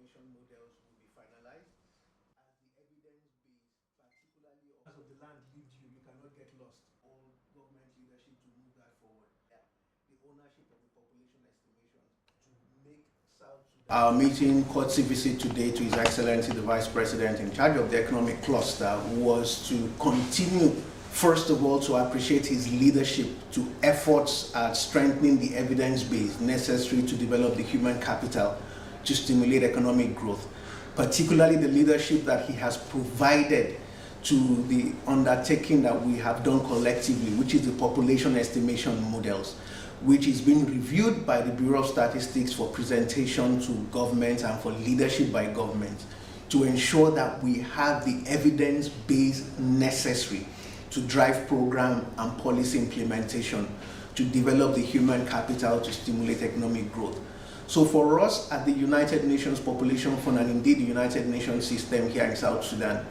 estimation models will be finalized as the evidence base, particularly of the land leaves you, you cannot get lost. All government leadership to move that forward. Yeah. The ownership of the population estimation to make South Sudan. Our meeting courtesy visit today to His Excellency the Vice President in charge of the economic cluster was to continue, first of all, to appreciate his leadership to efforts at strengthening the evidence base necessary to develop the human capital to stimulate economic growth, particularly the leadership that he has provided to the undertaking that we have done collectively, which is the population estimation models, which is being reviewed by the Bureau of Statistics for presentation to government and for leadership by government to ensure that we have the evidence base necessary to drive program and policy implementation to develop the human capital to stimulate economic growth. So for us at the United Nations Population Fund and indeed the United Nations system here in South Sudan,